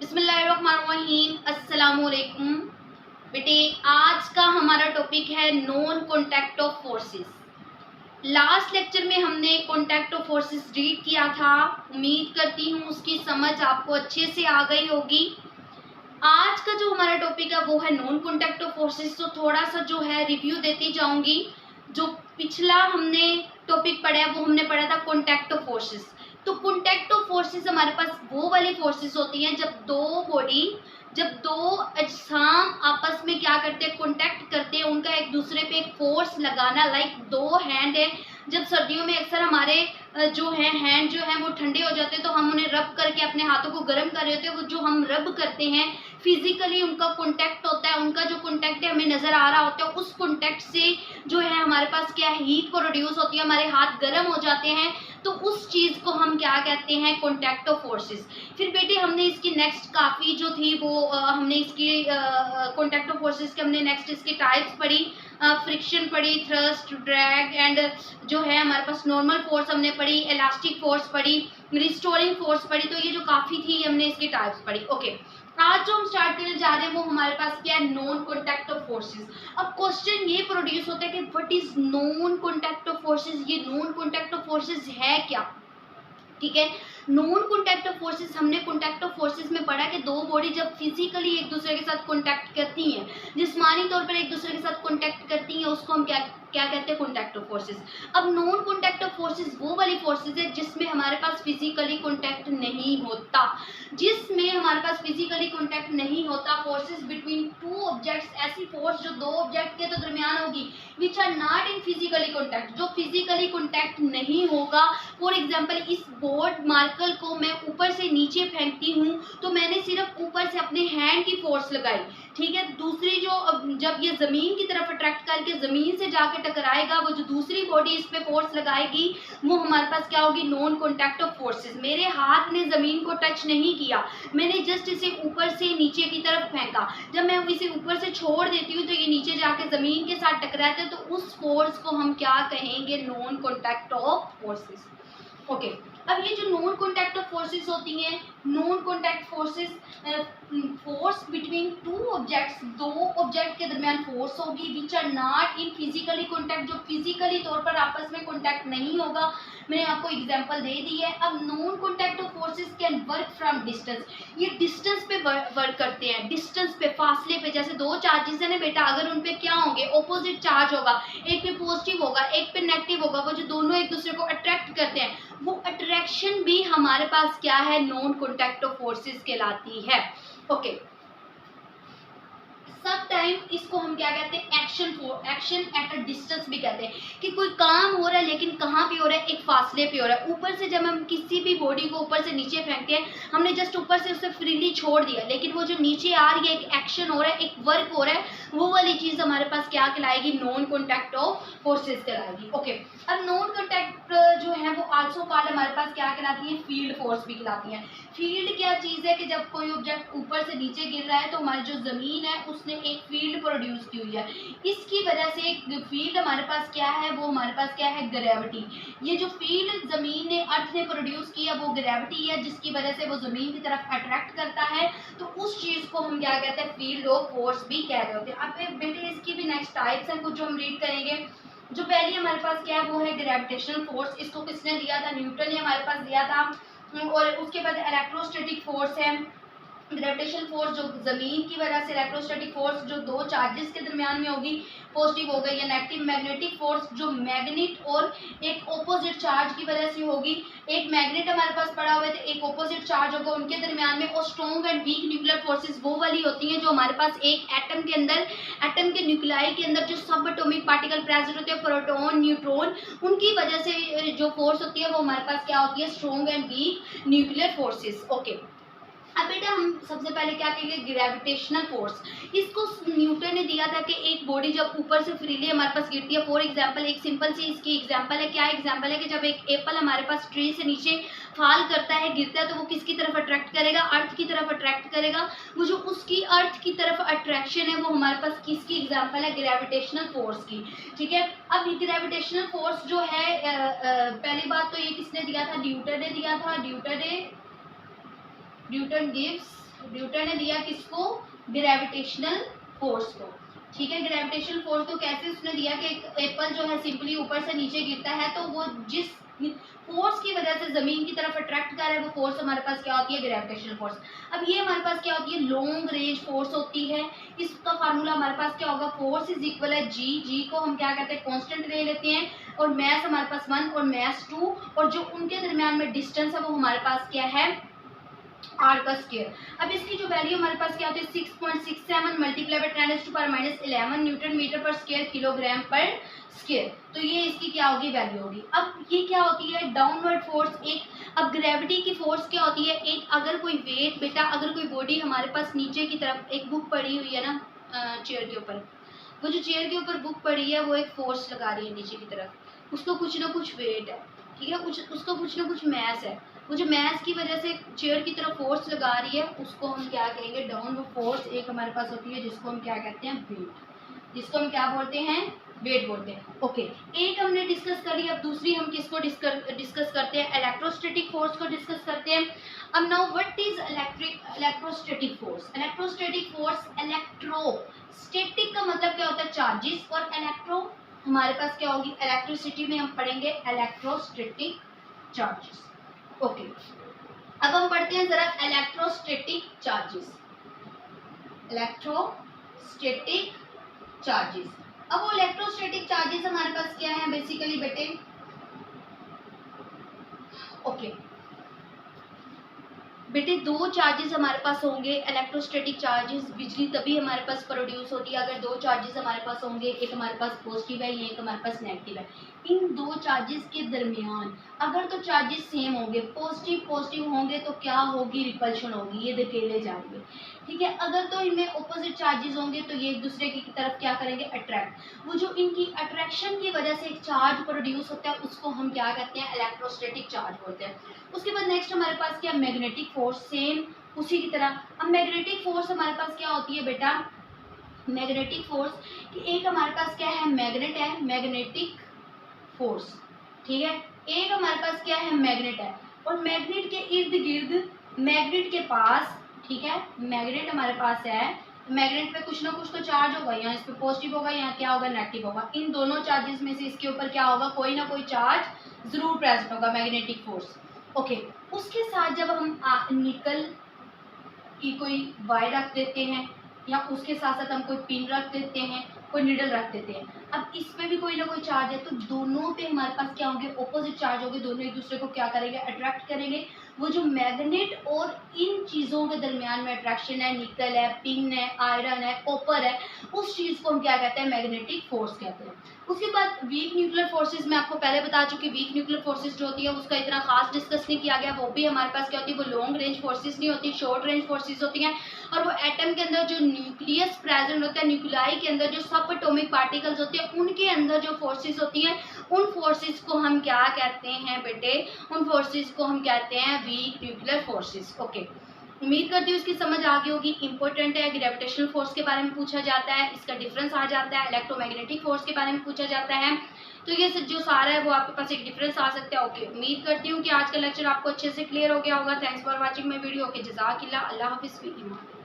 बिस्मिल्लाहिर्रहमानिर्रहीम, अस्सलामुअलैकुम। बेटे, आज का हमारा टॉपिक है non contact of forces. Last lecture में हमने कॉन्टैक्ट ऑफ फोर्सेस रीड किया था। उम्मीद करती हूँ उसकी समझ आपको अच्छे से आ गई होगी। आज का जो हमारा टॉपिक है वो है नॉन कॉन्टैक्ट ऑफ फोर्सेस। तो थोड़ा सा जो है रिव्यू देती जाऊंगी। जो पिछला हमने टॉपिक पढ़ा है वो हमने पढ़ा था कॉन्टैक्ट ऑफ फोर्सेस। तो कॉन्टैक्ट ऑफ फोर्सेस हमारे पास वो वाली फोर्सेस होती हैं जब दो अजसाम आपस में क्या करते हैं, कॉन्टैक्ट करते हैं। उनका एक दूसरे पे एक फोर्स लगाना, लाइक दो हैंड है। जब सर्दियों में अक्सर हमारे जो है हैंड जो है वो ठंडे हो जाते हैं तो हम उन्हें रब करके अपने हाथों को गर्म कर रहे होते हैं। वो जो हम रब करते हैं फिजिकली उनका कॉन्टैक्ट होता है। उनका जो कॉन्टैक्ट है हमें नजर आ रहा होता है। उस कॉन्टैक्ट से जो है हमारे पास क्या हीट प्रोड्यूस होती है, हमारे हाथ गर्म हो जाते हैं। तो उस चीज को हम क्या कहते हैं, कॉन्टैक्ट ऑफ फोर्सेस। फिर बेटे हमने इसकी नेक्स्ट काफी जो थी वो हमने इसकी कॉन्टैक्ट ऑफ फोर्सेस के हमने नेक्स्ट इसकी टाइप्स पढ़ी। फ्रिक्शन पढ़ी, थ्रस्ट, ड्रैग एंड जो है हमारे पास नॉर्मल फोर्स हमने पढ़ी, इलास्टिक फोर्स पढ़ी, रिस्टोरिंग फोर्स पढ़ी। तो ये जो काफी थी हमने इसकी टाइप्स पढ़ी। ओके, आज जो हम स्टार्ट करने जा रहे हैं वो हमारे पास क्या है, नॉन कॉन्टैक्ट ऑफ फोर्सेस। अब क्वेश्चन ये प्रोड्यूस होता है कि what is non contact of forces. ये नॉन कॉन्टैक्ट ऑफ फोर्सेस है क्या? ठीक है, नॉन कॉन्टैक्ट ऑफ फोर्सेस हमने कॉन्टैक्ट ऑफ फोर्सेस में पढ़ा कि दो बॉडी जब फिजिकली एक दूसरे के साथ कॉन्टैक्ट करती हैं, जिस्मानी तौर पर एक दूसरे के साथ कॉन्टैक्ट करती हैं, उसको हम क्या क्या कहते हैं, कॉन्टैक्ट ऑफ फोर्सेस। अब नॉन कॉन्टैक्ट ऑफ फोर्सेस वो वाली फोर्सेस है जिसमें हमारे पास फिजिकली कॉन्टैक्ट नहीं होता। जिसमें हमारे पास फिजिकली कॉन्टैक्ट नहीं होता, फोर्सेस बिटवीन टू ऑब्जेक्ट्स, ऐसी फोर्स जो दो ऑब्जेक्ट के तो दरमियान होगी, which are not in physically contact, जो फिजिकली कॉन्टैक्ट नहीं होगा। फॉर एग्जाम्पल, इस बोर्ड मार्कर को मैं ऊपर से नीचे फेंकती हूँ तो मैंने सिर्फ ऊपर से अपने हैंड की फोर्स लगाई, ठीक है। दूसरी जो जब ये जमीन की तरफ अट्रैक्ट करके जमीन से जाके टकराएगा, वो जो दूसरी बॉडी इस पे फोर्स लगाएगी वो हमारे पास क्या होगी, नॉन कॉन्टैक्ट ऑफ फोर्सेस। मेरे हाथ ने जमीन को टच नहीं किया, मैंने जस्ट इसे ऊपर से नीचे की तरफ फेंका। जब मैं इसे ऊपर से छोड़ देती हूँ तो ये नीचे जाके जमीन के साथ टकराते हैं। तो उस फोर्स को हम क्या कहेंगे, non contact of forces. Okay, अब ये जो नॉन कॉन्टैक्ट ऑफ फोर्सेस होती हैं, non contact forces, force between two objects, दो ऑब्जेक्ट के दरमियान फोर्स होगी, which are not in physically contact, जो फिजिकली तौर पर आपस में कॉन्टैक्ट नहीं होगा। मैंने आपको एग्जांपल दे दी है। अब non contact of forces can work from distance. ये डिस्टेंस पे वर्क करते हैं, डिस्टेंस पे, फासले पे। जैसे दो चार्जेस है ना बेटा, अगर उन पे क्या होंगे, ऑपोजिट चार्ज होगा, एक पे पॉजिटिव होगा एक पे नेगेटिव होगा, वो जो दोनों एक दूसरे को अट्रैक्ट करते हैं, वो अट्रैक्शन भी हमारे पास क्या है, नॉन कॉन्टैक्ट ऑफ फोर्सेस कहलाती है। ओके, सब टाइम इसको हम क्या कहते हैं, एक्शन एट अ डिस्टेंस भी कहते हैं, कि कोई काम हो रहा है लेकिन कहाँ पे हो रहा है, एक फासले पे हो रहा है। ऊपर से जब हम किसी भी बॉडी को ऊपर से नीचे फेंकते हैं, हमने जस्ट ऊपर से उसे फ्रीली छोड़ दिया, लेकिन वो जो नीचे आ रही है, एक एक्शन हो रहा है, एक वर्क हो रहा है, वो वाली चीज हमारे पास क्या कहलाएगी, नॉन कॉन्टैक्ट ऑफ फोर्सेस कहलाएगी। ओके, अब नॉन कॉन्टैक्ट जो है वो आल्सो कॉल्ड हमारे पास क्या कहलाती है, फील्ड फोर्स भी कहलाती है। फील्ड क्या चीज है कि जब कोई ऑब्जेक्ट ऊपर से नीचे गिर रहा है तो हमारी जो जमीन है उसने एक फील्ड प्रोड्यूस की हुई है। इसकी वजह से फील्ड हमारे पास क्या है, वो हमारे पास क्या है, ग्रेविटी। ये जो फील्ड जमीन ने, अर्थ ने प्रोड्यूस किया, वो ग्रेविटी है, जिसकी वजह से वो जमीन की तरफ अट्रैक्ट करता है। तो उस चीज को हम क्या कहते हैं, फील्ड ऑफ फोर्स भी कह रहे होते हैं। अब बेटे इसकी भी नेक्स्ट टाइप्स हैं कुछ जो हम रीड करेंगे। जो पहली हमारे पास क्या है वो है ग्रेविटेशनल फोर्स। इसको किसने दिया था, न्यूटन ने हमारे पास दिया था। और उसके बाद इलेक्ट्रोस्टैटिक फोर्स है। ग्रेविटेशनल फोर्स जो जमीन की वजह से, इलेक्ट्रोस्टैटिक फोर्स जो दो चार्जेस के दरमियान में होगी, पॉजिटिव हो गई या नेगेटिव। मैग्नेटिक फोर्स जो मैग्नेट और एक ऑपोजिट चार्ज की वजह से होगी। एक मैग्नेट हमारे पास पड़ा हुआ है तो एक ऑपोजिट चार्ज होगा उनके दरमियान में। और strong and weak nuclear forces वो वाली होती हैं जो हमारे पास एक एटम के अंदर, एटम के न्यूक्लियाई के अंदर जो सब एटॉमिक पार्टिकल प्रेजेंट होते हैं, प्रोटॉन, न्यूट्रॉन, उनकी वजह से जो फोर्स होती है वो हमारे पास क्या होती है, strong and weak nuclear forces. Okay, अब बेटा हम सबसे पहले क्या कहेंगे, ग्रेविटेशनल फोर्स। इसको न्यूटन ने दिया था कि एक बॉडी जब ऊपर से फ्रीली हमारे पास गिरती है, फॉर एग्जांपल एक सिंपल सी इसकी एग्जांपल है। क्या एग्जांपल है कि जब एक एप्पल हमारे पास ट्री से नीचे फॉल करता है, गिरता है, तो वो किसकी तरफ अट्रैक्ट करेगा, अर्थ की तरफ अट्रैक्ट करेगा। वो जो उसकी अर्थ की तरफ अट्रैक्शन है वो हमारे पास किसकी एग्जाम्पल है, ग्रेविटेशनल फोर्स की। ठीक है, अब ग्रेविटेशनल फोर्स जो है पहली बात तो ये किसने दिया था, न्यूटन ने दिया था। न्यूटन गिव्स न्यूटन ने दिया किसको? ग्रेविटेशनल फोर्स को। ठीक है, ग्रेविटेशनल फोर्स तो कैसे उसने दिया कि एक एप्पल जो है सिंपली ऊपर से नीचे गिरता है तो वो जिस फोर्स की वजह से जमीन की तरफ अट्रैक्ट कर रहा है वो फोर्स हमारे पास क्या होती है? Gravitational force. अब ये हमारे पास क्या होती है? लॉन्ग रेंज फोर्स होती है। इसका फार्मूला हमारे पास क्या होगा? फोर्स इज इक्वल है जी। जी को हम क्या कहते हैं? कांस्टेंट ले लेते हैं, और मैस हमारे पास 1 और मैस 2, और जो उनके दरमियान में डिस्टेंस है वो हमारे पास क्या है? आर का स्क्वायर। अब इसकी जो वैल्यू हमारे पास क्या होती है? 6.67 मल्टीप्लाई बाय 10⁻⁻11 न्यूटन मीटर पर स्क्वायर किलोग्राम पर स्क्वायर। तो ये इसकी क्या होगी? वैल्यू होगी। अब ये क्या होती है? Downward force. एक अब ग्रेविटी की फोर्स क्या होती है? एक अगर कोई वेट, बेटा अगर कोई बॉडी हमारे पास नीचे की तरफ, एक बुक पड़ी हुई है ना चेयर के ऊपर, वो जो चेयर के ऊपर बुक पड़ी है वो एक फोर्स लगा रही है नीचे की तरफ, उसको कुछ ना कुछ वेट है, ठीक है, उसको कुछ ना कुछ मैस है, वो जो मैस की वजह से चेयर की तरफ फोर्स लगा रही है उसको हम क्या कहेंगे? Downward force. एक हमारे पास होती है जिसको हम क्या कहते हैं? वेट। जिसको हम क्या बोलते हैं? वेट बोलते हैं। ओके, एक हमने डिस्कस कर लिया। अब दूसरी हम किसको डिस्कस करते हैं? इलेक्ट्रोस्टैटिक फोर्स को डिस्कस करते हैं। अब now what is electrostatic force? Electrostatic force, electrostatic का मतलब क्या होता है? चार्जेस, और इलेक्ट्रो हमारे पास क्या होगी? इलेक्ट्रिसिटी में हम पढ़ेंगे इलेक्ट्रोस्टैटिक चार्जेस। ओके, अब हम पढ़ते हैं जरा इलेक्ट्रोस्टैटिक चार्जेस। Electrostatic charges. अब वो इलेक्ट्रोस्टैटिक चार्जेस हमारे पास क्या है बेसिकली बेटे? ओके बेटे, दो चार्जेस हमारे पास होंगे इलेक्ट्रोस्टैटिक चार्जेस। बिजली तभी हमारे पास प्रोड्यूस होती है अगर दो चार्जेस हमारे पास होंगे, एक हमारे पास पॉजिटिव है, एक हमारे पास नेगेटिव है। इन दो चार्जेस के दरमियान अगर तो चार्जेस सेम होंगे, पॉजिटिव पॉजिटिव होंगे, तो क्या होगी? रिपल्शन होगी, ये धकेले जाएंगे। ठीक है, अगर तो इनमें ऑपोजिट चार्जेस होंगे तो ये एक दूसरे की तरफ क्या करेंगे? अट्रैक्ट। वो जो इनकी अट्रैक्शन की वजह से एक चार्ज प्रोड्यूस होता है उसको हम क्या कहते हैं? इलेक्ट्रोस्टैटिक चार्ज बोलते हैं। उसके बाद नेक्स्ट हमारे पास क्या? Magnetic force. सेम उसी की तरह। अब मैग्नेटिक फोर्स हमारे पास क्या होती है बेटा? मैग्नेटिक फोर्स कि एक हमारे पास क्या है? मैग्नेट है, मैग्नेटिक फोर्स। ठीक है, एक हमारे पास क्या है? मैग्नेट है, और मैग्नेट के इर्द गिर्द, मैग्नेट के पास, ठीक है, मैग्नेट हमारे पास है, मैग्नेट पे कुछ ना कुछ तो चार्ज होगा, यहाँ इस पे पॉजिटिव होगा, यहाँ क्या होगा? नेगेटिव होगा। इन दोनों चार्जेस में से इसके ऊपर क्या होगा? कोई ना कोई चार्ज जरूर प्रेजेंट होगा, मैग्नेटिक फोर्स। ओके, उसके साथ जब हम निकल की कोई वायर रख देते हैं, या उसके साथ साथ हम कोई पिन रख देते हैं, कोई निडल रख देते हैं, अब इस पे भी कोई ना कोई चार्ज है, तो दोनों पे हमारे पास क्या होंगे? ऑपोजिट चार्ज होंगे, दोनों एक दूसरे को क्या करेंगे? अट्रैक्ट करेंगे। वो जो मैग्नेट और इन चीज़ों के दरमियान में अट्रैक्शन है, निकल है, पिन है, आयरन है, कॉपर है, उस चीज़ को हम क्या कहते हैं? मैग्नेटिक फोर्स कहते हैं। उसके बाद वीक न्यूक्लियर फोर्सेज, मैं आपको पहले बता चुकी, वीक न्यूक्लियर फोर्सेज जो होती है उसका इतना खास डिस्कस नहीं किया गया। वो भी हमारे पास क्या होती है? वो लॉन्ग रेंज फोर्सेज नहीं होती, शॉर्ट रेंज फोर्सेज होती हैं। और वो एटम के अंदर जो न्यूक्लियस प्रेजेंट होता है, न्यूक्लियाई के अंदर जो सब एटॉमिक पार्टिकल्स होते हैं, उनके अंदर जो फोर्सेज होती हैं, उन फोर्सेज को हम क्या कहते हैं बेटे? उन फोर्सेज को हम कहते हैं वीक न्यूक्लियर फोर्सेज। ओके, उम्मीद करती हूँ इसकी समझ आ गई होगी। इंपॉर्टेंट है, ग्रेविटेशनल फोर्स के बारे में पूछा जाता है, इसका डिफरेंस आ जाता है, इलेक्ट्रोमैग्नेटिक फोर्स के बारे में पूछा जाता है, तो ये जो सारा है वो आपके पास एक डिफरेंस आ सकता है। ओके, उम्मीद करती हूँ कि आज का लेक्चर आपको अच्छे से क्लियर हो गया होगा। Thanks for watching my video. Okay, जज़ाकिल्लाह, अल्लाह हाफिज़।